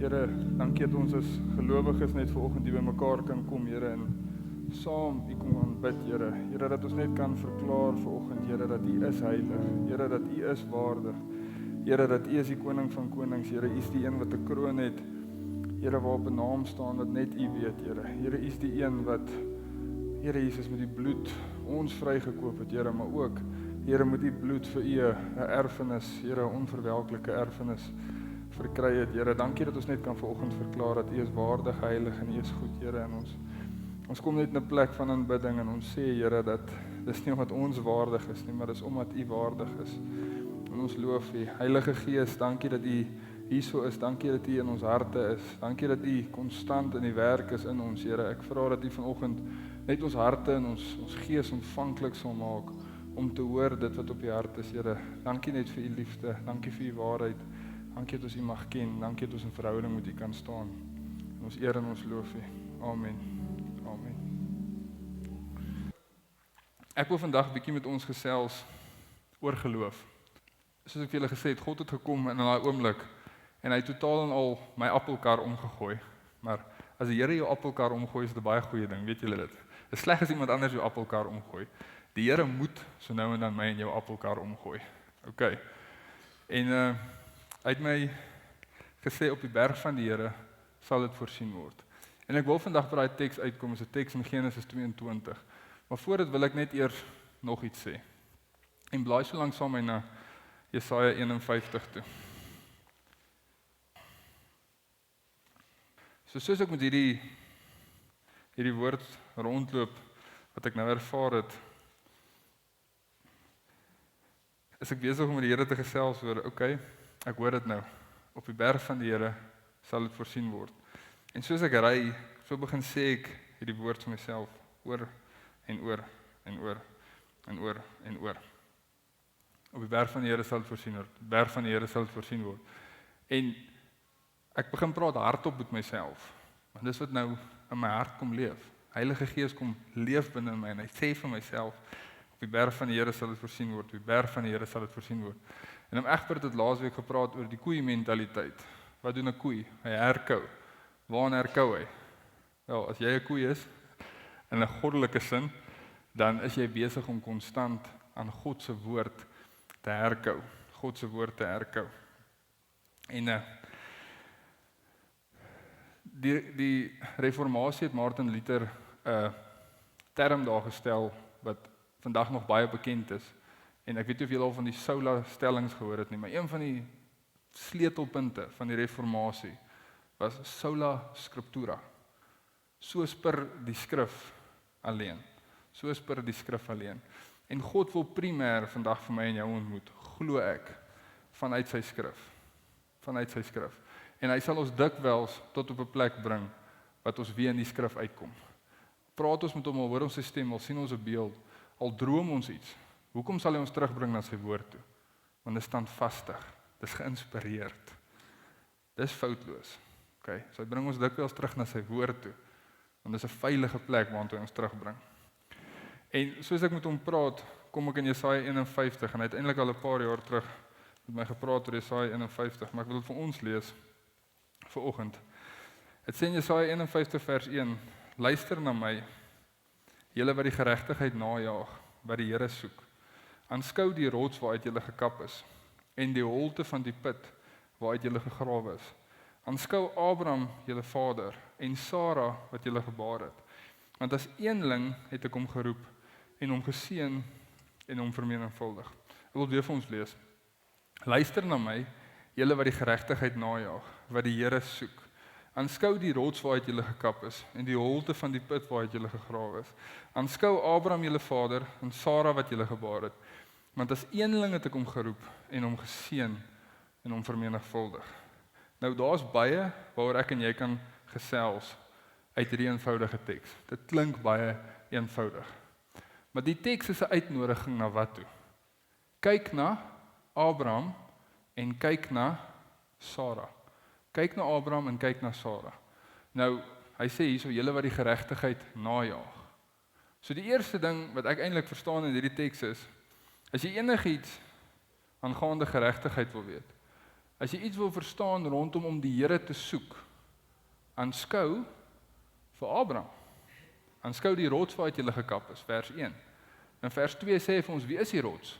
Here, dankie dat ons as gelowiges net vanoggend hier by mekaar kan kom, Here, en saam U kom aanbid, Here. Here, dat ons net kan verklaar vanoggend, Here, dat U is heilig, Here, dat U is waardig, Here, dat U is die koning van konings, Here, U is die een wat 'n kroon het, Here, waarop 'n naam staan wat net U weet, Here. Here, U is die een wat, Here Jesus, met die bloed ons vrygekoop het, Here, maar ook, Here, met die bloed vir U 'n erfenis, Here, 'n onverwelklike erfenis verkry het, Here. Dankie dat ons net kan vanoggend verklaar dat U is waardig, heilig en U is goed, Here, en ons kom net in 'n plek van aanbidding en ons sê, Here, dat dis nie omdat ons waardig is nie, maar dis omdat U waardig is. En ons loof U. Heilige Gees, dankie dat U hierso is. Dankie dat U in ons harte is. Dankie dat U konstant in die werk is in ons, Here. Ek vra dat U vanoggend net ons harte en ons gees ontvanklik sal maak om te hoor dit wat op U hart is, Here. Dankie net vir U liefde. Dankie vir U waarheid. Dankie dat ons U mag ken. Dankie dat ons in verhouding met U kan staan. En ons eer en ons loof U. Amen. Amen. Ek wil vandag 'n bietjie met ons gesels oor geloof. Soos ek vir julle gesê het, God het gekom in daai oomblik en hy het totaal en al my appelkar omgegooi. Maar as die Here jou appelkar omgooi, is dit 'n baie goeie ding, weet julle dit? Dit is sleg as iemand anders jou appelkar omgooi. Die Here moet so nou en dan my en jou appelkar omgooi. OK. En hy het my gesê op die berg van die Here sal dit voorsien word. En ek wil vandag by daai teks uitkom, is 'n teks in Genesis 22. Maar voor dit wil ek net eers nog iets sê. En blaai so lank saam met my na Jesaja 51 toe. Soos ek met hierdie woord rondloop wat ek nou ervaar het, is ek besig om met die Here te gesels oor, OK, ek hoor dit nou. Op die berg van die Here sal dit voorsien word. En soos ek ry, so begin sê ek hierdie woord vir myself oor en oor en oor en oor en oor. Op die berg van die Here sal dit voorsien word. Op die berg van die Here sal dit voorsien word. En ek begin praat hardop met myself. Want dis wat nou in my hart kom leef. Heilige Gees kom leef binne in my en hy sê vir myself, op die berg van die Here sal dit voorsien word. Op die berg van die Here sal dit voorsien word. En om Egbert het laasweek gepraat oor die koei mentaliteit. Wat doen 'n koei? Hy herkou. Waarna herkou hy? Wel, as jy 'n koei is in 'n goddelike sin, dan is jy besig om konstant aan God se woord te herkou. God se woord te herkou. En die reformatie het Martin Luther 'n term daar gestel wat vandag nog baie bekend is. En ek weet nie of julle al van die sola stellings gehoor het nie, maar een van die sleutelpunte van die reformatie was sola scriptura. Soos per die skrif alleen. Soos per die skrif alleen. En God wil primêr vandag vir my en jou ontmoet, glo ek, vanuit sy skrif. Vanuit sy skrif. En hy sal ons dikwels tot op 'n plek bring wat ons weer in die skrif uitkom. Praat ons met hom, al hoor ons sy stem, al sien ons 'n beeld, al droom ons iets. Hoekom sal hy ons terugbring na sy woord toe? Want dit is standvastig, dit is geïnspireerd. Dis foutloos. Okay, so hy bring ons dikwels terug na sy woord toe. Want dis 'n veilige plek waartoe hy ons terugbring. En soos ek met hom praat, kom ek in Jesaja 51 en hy het eintlik al 'n paar jaar terug met my gepraat oor Jesaja 51, maar ek wil dit vir ons lees vanoggend. Dit sê in Jesaja 51 vers 1: Luister na my, julle wat die geregtigheid najaag, wat die Here soek. Aanskou die rots waaruit julle gekap is en die holte van die put waaruit julle gegrawe is. Aanskou Abraham, julle vader, en Sara wat julle gebaar het. Want as eenling het ek hom geroep en hom geseën en hom vermenigvuldig. Ek wil weer vir ons lees. Luister na my, julle wat die geregtigheid najaag, wat die Here soek. Aanskou die rots waaruit julle gekap is en die holte van die put waaruit julle gegrawe is. Aanskou Abraham, julle vader, en Sara wat julle gebaar het. Want as eenling het ek hom geroep en hom geseën en hom vermenigvuldig. Nou daar's baie waaroor ek en jy kan gesels uit hierdie eenvoudige teks. Dit klink baie eenvoudig. Maar die teks is 'n uitnodiging na wat toe? Kyk na Abraham en kyk na Sara. Kyk na Abraham en kyk na Sara. Nou, hy sê hierso, julle wat die geregtigheid najaag. So die eerste ding wat ek eintlik verstaan in hierdie teks is, as jy enigiets aangaande geregtigheid wil weet, As jy iets wil verstaan rondom om die Here te soek, aanskou vir Abraham. Aanskou die rots waaruit jy gekap is, vers 1. En vers 2 sê hy vir ons, wie is die rots?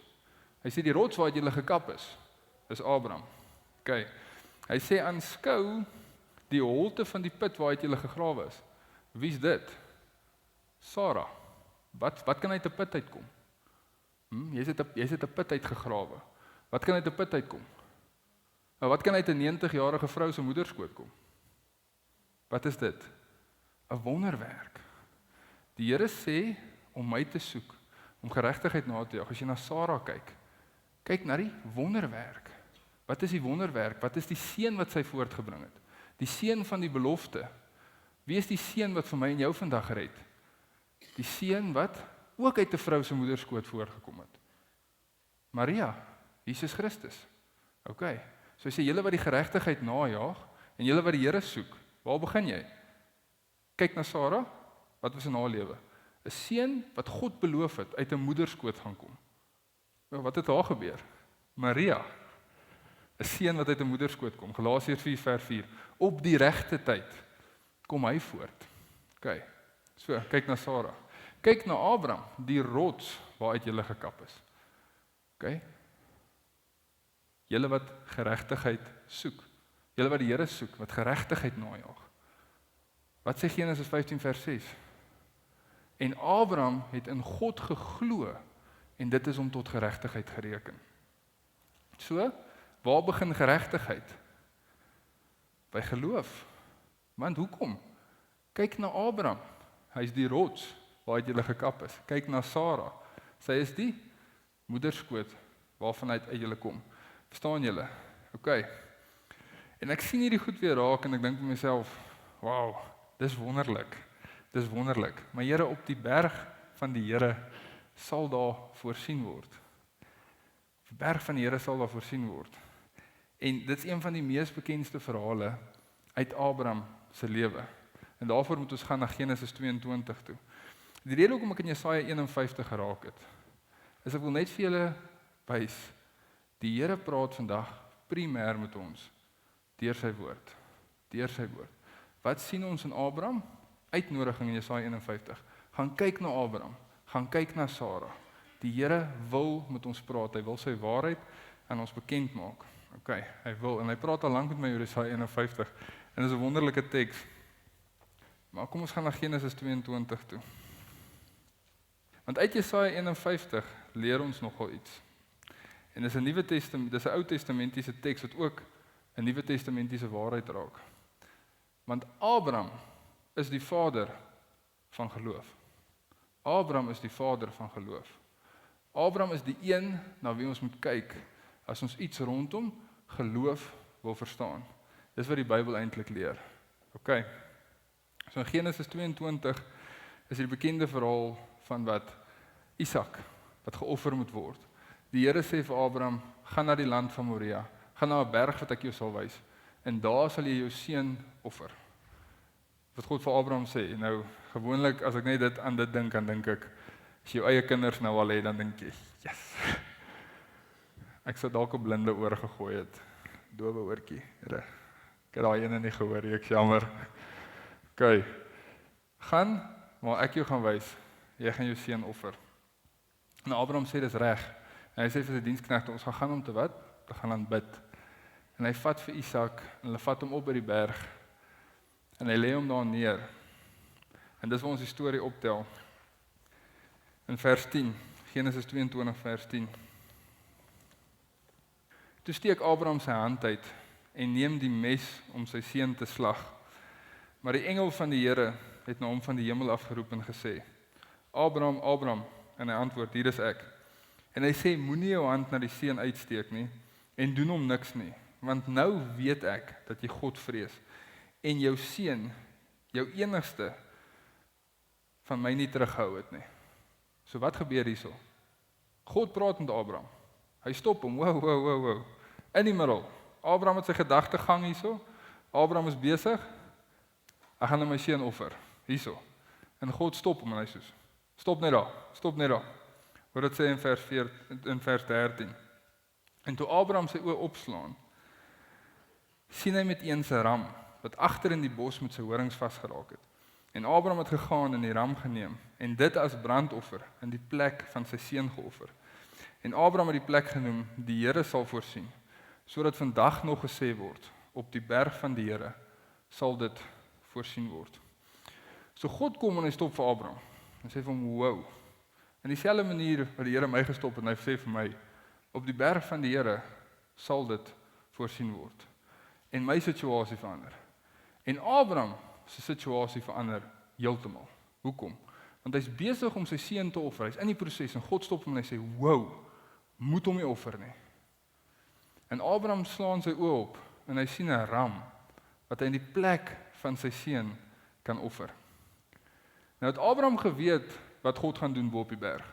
Hy sê die rots waaruit jy gekap is Abraham. Okay. Hy sê aanskou die holte van die put waaruit jy gegrawe is. Wie's dit? Sara. Wat kan uit 'n put uitkom? Jy het 'n put uitgegrawe. Wat kan uit 'n put uitkom? Wat kan uit 'n 90-jarige vrou se moederskoot kom? Wat is dit? 'n Wonderwerk. Die Here sê om my te soek, om geregtigheid na te jaag. As jy na Sara kyk na die wonderwerk. Wat is die wonderwerk? Wat is die seën wat sy voortgebring het? Die seën van die belofte. Wie is die seën wat vir my en jou vandag gered? Die seën wat ook uit 'n vrou se moederskoot voorgekom het. Maria, Jesus Christus. Okay. So hy sê julle wat die geregtigheid najaag en julle wat die Here soek, waar begin jy? Kyk na Sara, wat was in haar lewe? 'n Seun wat God beloof het uit 'n moederskoot gaan kom. Wat het haar gebeur? Maria, 'n seun wat uit 'n moederskoot kom. Galasiërs 4:4. Op die regte tyd kom hy voort. Okay. So, kyk na Sara. Kyk na Abraham, die rots waaruit jy gekap is. Okay? Julle wat geregtigheid soek. Julle wat die Here soek, wat geregtigheid najaag. Wat sê Genesis 15:6? En Abraham het in God geglo en dit is hom tot geregtigheid gereken. So, waar begin geregtigheid? By geloof. Want hoekom? Kyk na Abraham. Hy is die rots waaruit jy gekap is. Kyk na Sara. Sy is die moederskoot waarvan uit julle kom. Verstaan julle? Okay. En ek sien hierdie goed weer raak en ek dink vir myself, wow, dis wonderlik. Dis wonderlik. Maar Here, op die berg van die Here sal daar voorsien word. Op die berg van die Here sal daar voorsien word. En dit is een van die mees bekendste verhale uit Abraham se lewe. En daarvoor moet ons gaan na Genesis 22 toe. Die rede hoekom ek in Jesaja 51 geraak het, is ek wil net vir julle wys, die Here praat vandag primêr met ons deur sy woord. Deur sy woord. Wat sien ons in Abraham? Uitnodiging in Jesaja 51. Gaan kyk na Abraham, gaan kyk na Sara. Die Here wil met ons praat, hy wil sy waarheid aan ons bekend maak. Okay, hy wil, en hy praat al lank met my oor Jesaja 51, en dit is 'n wonderlike teks. Maar kom ons gaan na Genesis 22 toe. Want uit Jesaja 51 leer ons nogal iets. En dis 'n Nuwe Testament, dis 'n Ou Testamentiese teks wat ook 'n Nuwe Testamentiese waarheid raak. Want Abraham is die vader van geloof. Abraham is die vader van geloof. Abraham is die een na wie ons moet kyk as ons iets rondom geloof wil verstaan. Dis wat die Bybel eintlik leer. Okay. So in Genesis 22 is die bekende verhaal van wat Isak wat geoffer moet word. Die Here sê vir Abraham, gaan na die land van Moria, gaan na 'n berg wat ek jou sal wys, en daar sal jy jou seun offer. Wat God vir Abraham sê, nou gewoonlik as ek net aan dit dink, dan dink ek, as jy jou eie kinders nou al het, dan dink jy, yes. Ek sou dalk 'n blinde oor gegooi het, dowe oortjie. Here, ek het daai ene nie gehoor nie, ek jammer. Okay, gaan, maar ek jou gaan wys, jy gaan jou seun offer. En Abraham sê dis reg. En hy sê vir sy diensknegte, ons gaan om te wat? Te gaan aanbid. En hy vat vir Isak, en hulle vat hom op by die berg, en hy lê hom daar neer. En dis waar ons die storie optel. In vers 10, Genesis 22 vers 10. Toe steek Abraham sy hand uit, en neem die mes om sy seun te slag. Maar die engel van die Here het na hom van die hemel afgeroep en gesê, Abraham, Abraham, en hy antwoord, hier is ek. En hy sê, moenie jou hand na die seun uitsteek nie, en doen hom niks nie, want nou weet ek dat jy God vrees, en jou seun, jou enigste, van my nie terughou het nie. So wat gebeur hierso? God praat met Abraham. Hy stop hom, wow. In die middel. Abraham het sy gedagtegang hierso. Abraham is besig. Ek gaan my seun offer. Hierso. En God stop hom en hy sê, stop net daar. Wat dit sê in vers 13. En toe Abraham sy oë opslaan, sien hy met eens 'n ram wat agter in die bos met sy horings vasgeraak het. En Abraham het gegaan en die ram geneem en dit as brandoffer in die plek van sy seun geoffer. En Abraham het die plek genoem, die Here sal voorsien, sodat vandag nog gesê word, op die berg van die Here sal dit voorsien word. So God kom en hy stop vir Abraham. En sê vir hom, wow. In dieselfde manier wat die Here my gestop het, en hy sê vir my, op die berg van die Here sal dit voorsien word. En my situasie verander. En Abraham se situasie verander heeltemal. Hoekom? Want hy's besig om sy seun te offer. Hy's in die proses en God stop hom en hy sê, wow, moet hom nie offer nie. En Abraham slaan sy oë op en hy sien 'n ram wat hy in die plek van sy seun kan offer. Nou het Abraham geweet wat God gaan doen bo op die berg.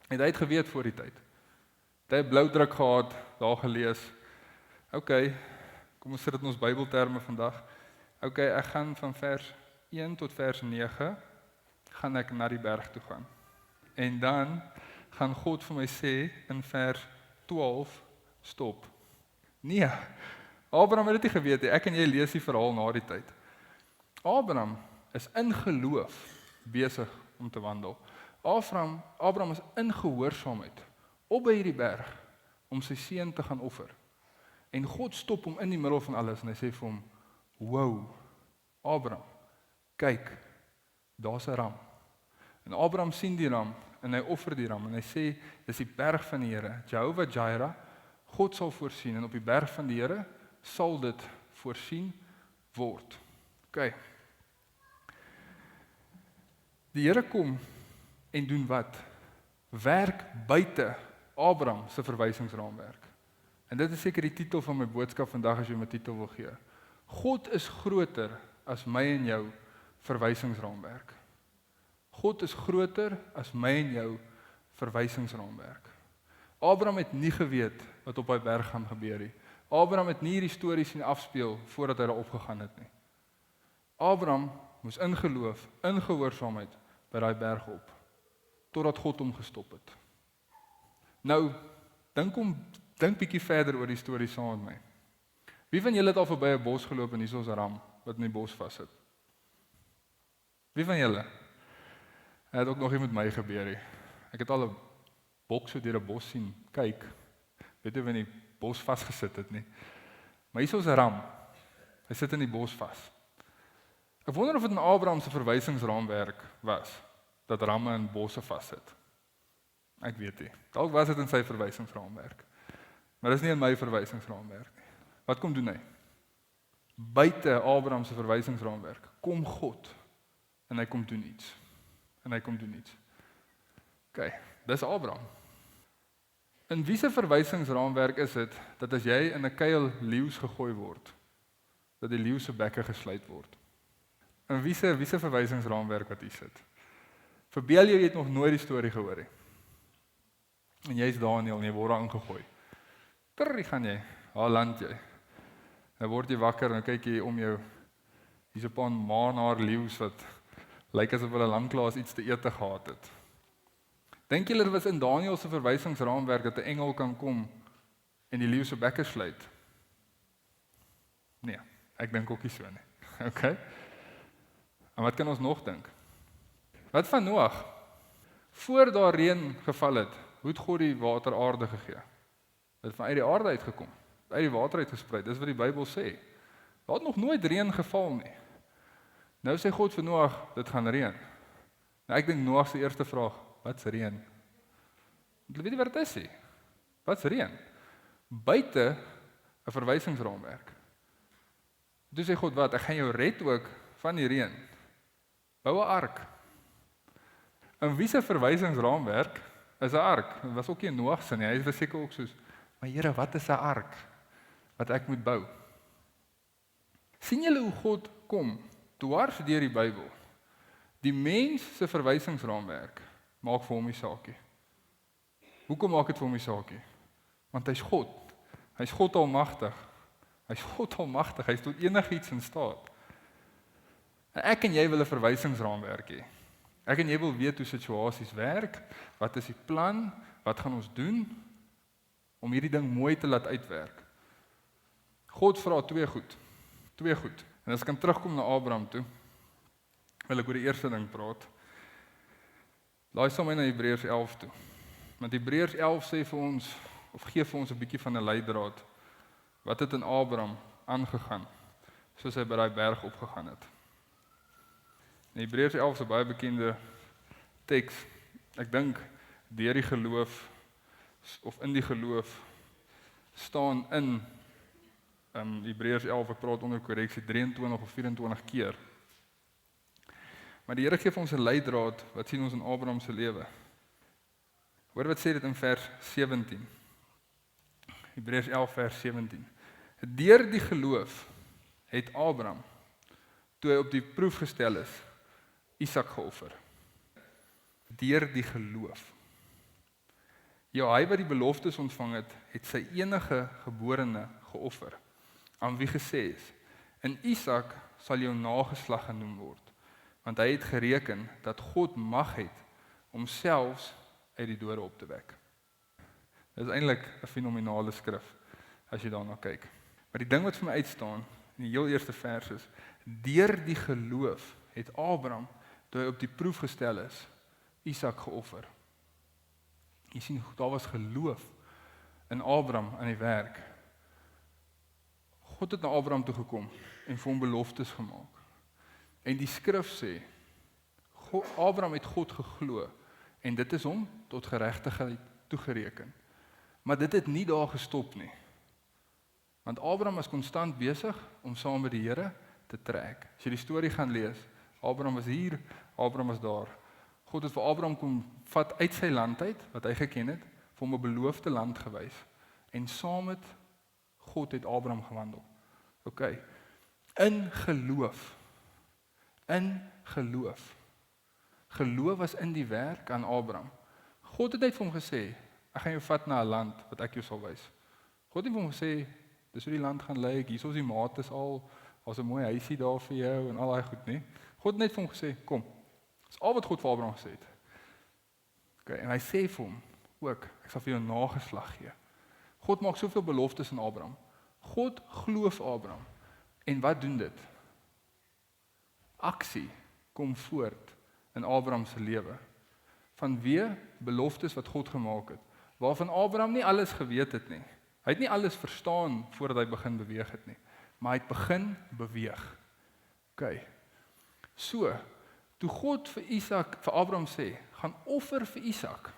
En hy het geweet voor die tyd. Hy het blou druk gehad, daar gelees. OK, kom ons sit dit in ons Bybelterme vandag. OK, ek gaan van vers 1 tot vers 9 gaan ek na die berg toe gaan. En dan gaan God vir my sê in vers 12 stop. Nee. Abraham het dit nie geweet nie. Ek en jy lees die verhaal na die tyd. Abraham is in geloof besig om te wandel. Abraham is in gehoorsaamheid op by hierdie berg om sy seun te gaan offer. En God stop hom in die middel van alles en hy sê vir hom, wow, Abraham, kyk, daar's 'n ram. En Abraham sien die ram en hy offer die ram en hy sê, dis die berg van die Here, Jehovah Jireh, God sal voorsien en op die berg van die Here sal dit voorsien word. OK. Die Here kom en doen wat? Werk buite Abraham se verwysingsraamwerk. En dit is seker die titel van my boodskap vandag as jy my titel wil gee. God is groter as my en jou verwysingsraamwerk. God is groter as my en jou verwysingsraamwerk. Abraham het nie geweet wat op daai berg gaan gebeur nie. Abraham het nie hierdie stories sien afspeel voordat hy daar opgegaan het nie. Abraham moes in geloof, in gehoorsaamheid by daai berg op, totdat God hom gestop het. Nou, dink bietjie verder oor die storie saam met my. Wie van julle het al verby 'n bos geloop en hier is 'n ram wat in die bos vassit? Wie van julle? Dit het ook nog nie met my gebeur nie. Ek het al 'n bok so deur 'n bos sien kyk. Weet jy wanneer die bos vasgesit het nie. Maar hier is 'n ram. Hy sit in die bos vas. Ek wonder of dit in Abraham se verwysingsraamwerk was dat ramme in bosse vassit. Ek weet nie. Dalk was dit in sy verwysingsraamwerk. Maar dis nie in my verwysingsraamwerk nie. Wat kom doen hy? Buite Abraham se verwysingsraamwerk kom God en hy kom doen iets. OK, dis Abraham. In wie se verwysingsraamwerk is dit dat as jy in 'n kuil leeu's gegooi word, dat die leeu se bekke gesluit word? In wie se verwysingsraamwerk wat hier sit? Verbeel jy het nog nooit die storie gehoor nie. En jy's Daniel en jy word daar ingegooi. Terwyl gaan jy, waar land jy? Nou word jy wakker en kyk jy om jou. Hier's 'n paar maanhaar leeu's wat lyk asof hulle lanklaas iets te eet gehad het. Dink julle dit was in Daniel se verwysingsraamwerk dat 'n engel kan kom en die leeu se bekke sluit? Nee, ek dink ook nie so nie. OK. En wat kan ons nog dink? Wat van Noag? Voor daar reën geval het, hoe het God die water aarde gegee? Dit het vanuit die aarde uitgekom, uit die water uitgesprei. Dis wat die Bybel sê. Daar het nog nooit reën geval nie. Nou sê God vir Noag, dit gaan reën. Nou ek dink Noag se eerste vraag, wat's reën? Jy weet nie wat dit is nie. Wat's reën? Buite 'n verwysingsraamwerk. Toe sê God, wat? Ek gaan jou red ook van die reën. Bou 'n ark. En wie se verwysingsraamwerk is 'n ark? Dit was ook nie Noag se nie. Hy was seker ook soos, maar Here, wat is 'n ark wat ek moet bou? sien julle hoe God kom dwars deur die Bybel? Die mens se verwysingsraamwerk maak vir hom die saakie. Hoekom maak dit vir hom die saakie? Want hy's God. Hy's God almagtig. Hy's tot enigiets in staat. En ek en jy wil 'n verwysingsraamwerk hê. Ek en jy wil weet hoe situasies werk, wat is die plan, wat gaan ons doen om hierdie ding mooi te laat uitwerk. God vra twee goed. En as ek kan terugkom na Abraham toe, wil ek oor die eerste ding praat. Laai saam my na Hebreërs 11 toe. Want Hebreërs 11 sê vir ons, of gee vir ons 'n bietjie van 'n leidraad, wat het in Abraham aangegaan, soos hy by daai berg opgegaan het. In Hebreërs 11 is 'n baie bekende teks. Ek dink deur die geloof, of in die geloof, staan in Hebreërs 11, ek praat onder korreksie, 23 of 24 keer. Maar die Here gee vir ons 'n leidraad, wat sien ons in Abraham se lewe. Hoor wat sê dit in vers 17. Hebreërs 11 vers 17. Deur die geloof het Abraham, toe hy op die proef gestel is, Isak geoffer. Deur die geloof. Ja, hy wat die beloftes ontvang het, het sy enige geborene geoffer, aan wie gesê is, in Isak sal jou nageslag genoem word, want hy het gereken dat God mag het om selfs uit die dode op te wek. Dit is eintlik 'n fenominale skrif, as jy daarna kyk. Maar die ding wat vir my uitstaan, in die heel eerste vers is, deur die geloof het Abraham, toe hy op die proef gestel is, Isak geoffer. Jy sien, daar was geloof in Abraham aan die werk. God het na Abraham toe gekom en vir hom beloftes gemaak. En die skrif sê, Abraham het God geglo, en dit is hom tot geregtigheid toegereken. Maar dit het nie daar gestop nie. Want Abraham was konstant besig om saam met die Here te trek. As jy die storie gaan lees, Abraham was hier, Abraham was daar. God het vir Abraham kom vat uit sy land uit, wat hy geken het, vir hom 'n beloofde land gewys. En saam met God het Abraham gewandel. OK. In geloof. Geloof was in die werk aan Abraham. God het net vir hom gesê, ek gaan jou vat na 'n land wat ek jou sal wys. God het vir hom gesê, dis hoe die land gaan lyk, hier is die mate al, daar's 'n mooi huisie daar vir jou en al daai goed, nie. God het net vir hom gesê, kom. Dis al wat God vir Abraham gesê het. Okay, en hy sê vir hom ook, ek sal vir jou nageslag gee. God maak soveel beloftes aan Abraham. God glo vir Abraham. En wat doen dit? Aksie kom voort in Abraham se lewe. Vanweë beloftes wat God gemaak het, waarvan Abraham nie alles geweet het nie. Hy het nie alles verstaan voordat hy begin beweeg het nie, maar hy het begin beweeg. OK. So, toe God vir Abraham sê, gaan offer vir Isak,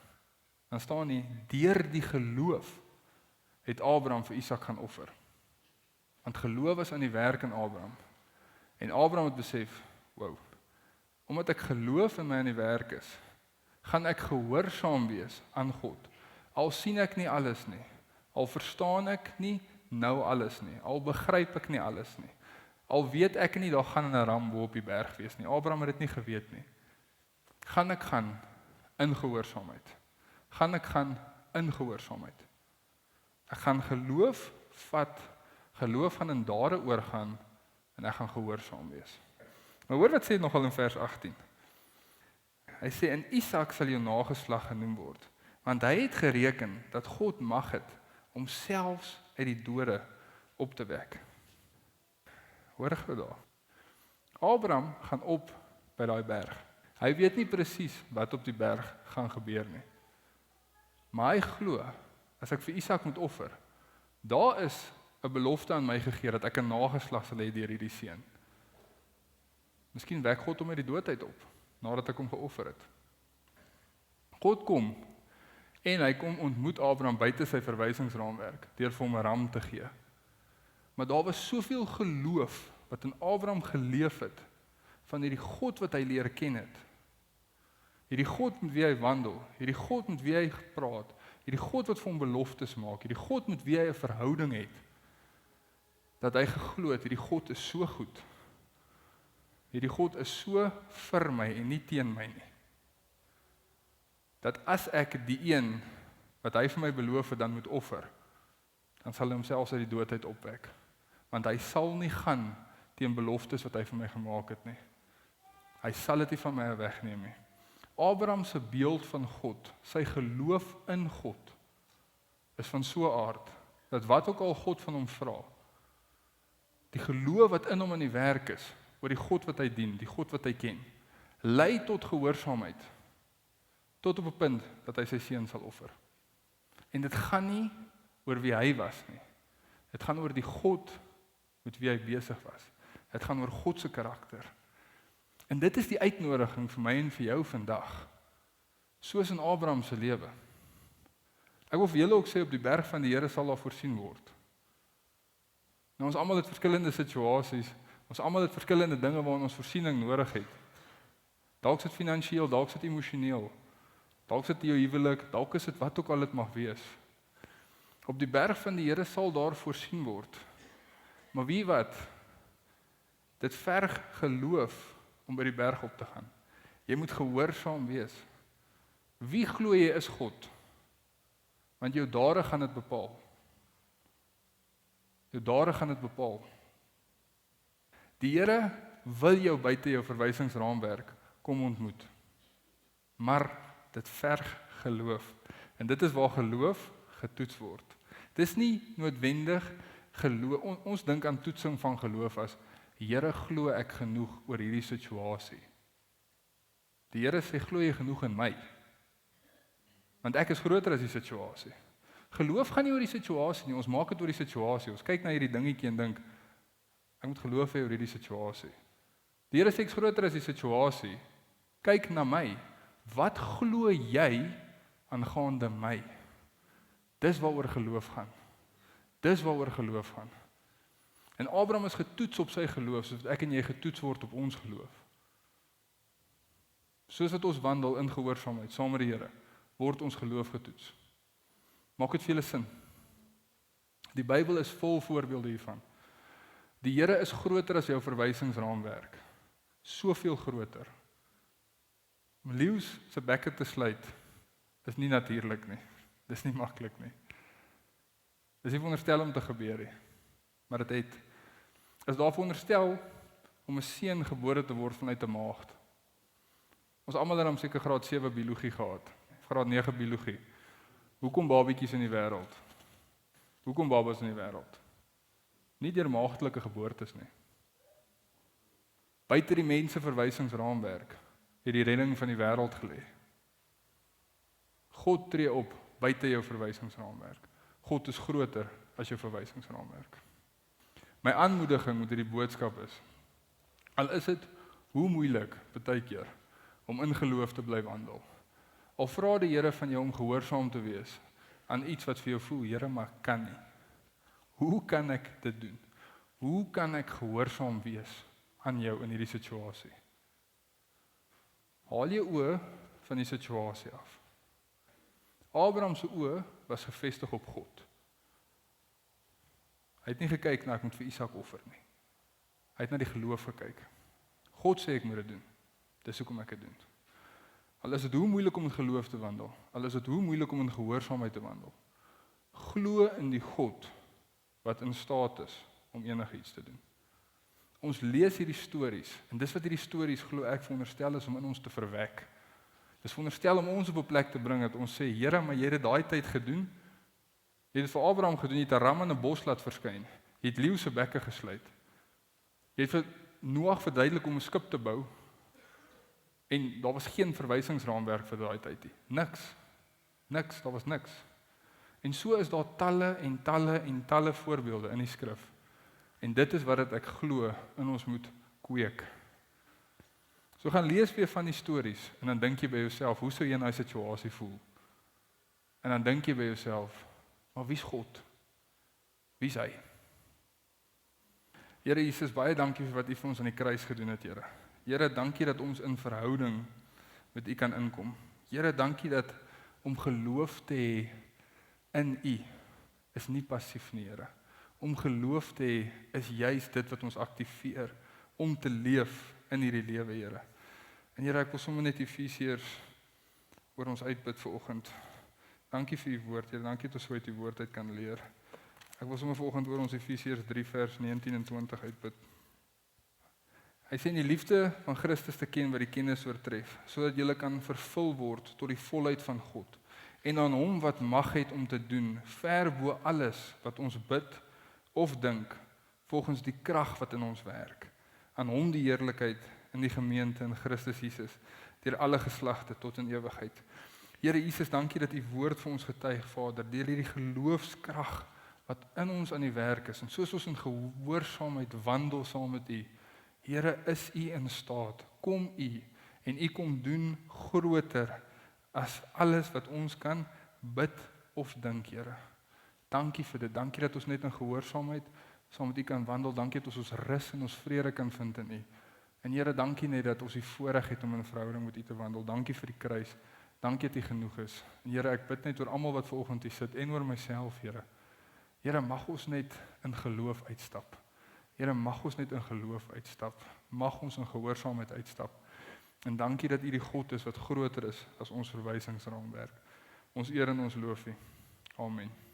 dan staan nie, deur die geloof het Abraham vir Isak gaan offer. Want geloof was aan die werk in Abraham. En Abraham het besef, wow, omdat ek geloof in my aan die werk is, gaan ek gehoorsaam wees aan God. Al sien ek nie alles nie, al verstaan ek nie nou alles nie, al begryp ek nie alles nie, al weet ek nie, daar gaan 'n ram bo op die berg wees nie. Abraham het dit nie geweet nie. Gaan ek gaan in gehoorsaamheid. Ek gaan geloof vat, geloof gaan in dade oorgaan, en ek gaan gehoorsaam wees. Maar hoor wat sê nogal in vers 18. Hy sê, in Isak sal jou nageslag genoem word, want hy het gereken dat God mag het om selfs uit die dode op te wek. Hoor gou daar. Abraham gaan op by daai berg. Hy weet nie presies wat op die berg gaan gebeur nie. Maar hy glo, as ek vir Isak moet offer, daar is 'n belofte aan my gegee dat ek 'n nageslag sal hê deur hierdie seun. Miskien wek God hom uit die dood uit op, nadat ek hom geoffer het. God kom, en hy kom ontmoet Abraham buite sy verwysingsraamwerk, deur vir hom 'n ram te gee. Maar daar was soveel geloof wat in Abraham geleef het, van hierdie God wat hy leer ken het. Hierdie God met wie hy wandel, hierdie God met wie hy praat, hierdie God wat vir hom beloftes maak, hierdie God met wie hy 'n verhouding het, dat hy geglo het, hierdie God is so goed. Hierdie God is so vir my en nie teen my nie. Dat as ek die een wat hy vir my beloof het dan moet offer, dan sal hy homself uit die dood uit opwek. Want hy sal nie gaan teen beloftes wat hy vir my gemaak het nie. Hy sal dit nie van my wegneem nie. Abraham se beeld van God, sy geloof in God, is van so 'n aard, dat wat ook al God van hom vra, die geloof wat in hom in die werk is, oor die God wat hy dien, die God wat hy ken, lei tot gehoorsaamheid, tot op 'n punt dat hy sy seun sal offer. En dit gaan nie oor wie hy was nie. Dit gaan oor die God met wie hy besig was. Dit gaan oor God se karakter. En dit is die uitnodiging vir my en vir jou vandag, soos in Abraham se lewe. Ek wil vir julle ook sê, op die berg van die Here sal daar voorsien word. Nou, ons almal het verskillende situasies, ons almal het verskillende dinge waarin ons voorsiening nodig het. Dalk is dit finansiëel, dalk is dit emosioneel, dalk is dit jou huwelik, dalk is dit wat ook al dit mag wees. Op die berg van die Here sal daar voorsien word. Maar wie wat? Dit verg geloof om by die berg op te gaan. Jy moet gehoorsaam wees. Wie glo jy is God? Want jou dade gaan dit bepaal. Jou dade gaan dit bepaal. Die Here wil jou buite jou verwysingsraamwerk kom ontmoet. Maar dit verg geloof. En dit is waar geloof getoets word. Dis nie noodwendig geloof. Ons dink aan toetsing van geloof as Here, glo ek genoeg oor hierdie situasie. Die Here sê, glo jy genoeg in my? Want ek is groter as die situasie. Geloof gaan nie oor die situasie nie, ons maak dit oor die situasie. Ons kyk na hierdie dingetjie en dink, ek moet geloof hê oor hierdie situasie. Die Here sê, ek is groter as die situasie. Kyk na my. Wat glo jy aangaande my? Dis waaroor geloof gaan. Dis waaroor geloof gaan. En Abraham is getoets op sy geloof, soos ek en jy getoets word op ons geloof. Soos wat ons wandel in gehoorsaamheid saam met die Here, word ons geloof getoets. Maak dit vir julle sin? Die Bybel is vol voorbeelde hiervan. Die Here is groter as jou verwysingsraamwerk. Soveel groter. Om leeu's se bekke te sluit, is nie natuurlik nie. Dis nie maklik nie. Dis nie veronderstel om te gebeur nie. Maar dit is daar veronderstel om 'n seun gebore te word vanuit 'n maagd. Ons almal het dan seker graad 7 biologie gehad, graad 9 biologie. Hoekom babietjies in die wêreld? Hoekom babas in die wêreld? Nie deur maagdelike geboortes nie. Buite die mense verwysingsraamwerk het die redding van die wêreld gelê. God tree op buite jou verwysingsraamwerk. God is groter as jou verwysingsraamwerk. My aanmoediging met hierdie boodskap is, al is dit hoe moeilik baie keer om in geloof te bly wandel. Al vra die Here van jou om gehoorsaam te wees aan iets wat vir jou voel, Here, maar ek kan nie. Hoe kan ek dit doen? Hoe kan ek gehoorsaam wees aan jou in hierdie situasie? Haal jou oë van die situasie af. Abraham se oë was gefestig op God. Hy het nie gekyk na ek moet vir Isak offer nie. Hy het na die geloof gekyk. God sê ek moet dit doen. Dis hoekom ek dit doen. Al is dit hoe moeilik om in geloof te wandel, al is dit hoe moeilik om in gehoorsaamheid te wandel, glo in die God wat in staat is om enigiets te doen. Ons lees hierdie stories, en dis wat hierdie stories glo ek veronderstel is om in ons te verwek. Dis veronderstel om ons op 'n plek te bring dat ons sê, Here, maar jy het dit daai tyd gedoen. Jy het dit vir Abraham gedoen, jy het 'n ram in 'n bos laat verskyn. Jy het leeu se bekke gesluit. Jy het vir Noag verduidelik om 'n skip te bou. En daar was geen verwysingsraamwerk vir daai tyd nie. Niks, daar was niks. En so is daar talle en talle en talle voorbeelde in die skrif. En dit is wat ek glo in ons moet kweek. So gaan lees weer van die stories en dan dink jy by jouself, hoe sou jy in daai situasie voel? En dan dink jy by jouself, maar wie's God? Wie's hy? Here Jesus, baie dankie vir wat U vir ons aan die kruis gedoen het, Here. Here, dankie dat ons in verhouding met U kan inkom. Here, dankie dat om geloof te hê in U is nie passief nie, Here. Om geloof te hê is juis dit wat ons aktiveer om te leef in hierdie lewe, Here. En Here, ek wil sommer net Efesiërs oor ons uitbid vanoggend. Dankie vir U woord, Here. Dankie dat ons so uit U woord uit kan leer. Ek wil sommer vanoggend oor ons Efesiërs 3 vers 19 en 20 uitbid. Hy sê in die liefde van Christus te ken wat die kennis oortref, sodat julle kan vervul word tot die volheid van God en aan hom wat mag het om te doen ver bo alles wat ons bid of dink volgens die krag wat in ons werk. Aan hom die heerlikheid in die gemeente in Christus Jesus, deur alle geslagte tot in ewigheid. Here Jesus, dankie dat u woord vir ons getuig, Vader, deur hierdie geloofskrag wat in ons aan die werk is, en soos ons in gehoorsaamheid wandel saam met u, Here, is u in staat, kom u, en u kom doen groter as alles wat ons kan bid of dink, Here. Dankie vir dit, dankie dat ons net in gehoorsaamheid saam met u kan wandel, dankie dat ons rus en ons vrede kan vind in u. En Here, dankie net dat ons die voorreg het om in 'n verhouding met u te wandel. Dankie vir die kruis. Dankie dat u genoeg is. En Here, ek bid net oor almal wat vanoggend hier sit en oor myself, Here. Here, mag ons net in geloof uitstap. Here, mag ons net in geloof uitstap. Mag ons in gehoorsaamheid uitstap. En dankie dat u die God is wat groter is as ons verwysingsraamwerk. Ons eer en ons loof u. Amen.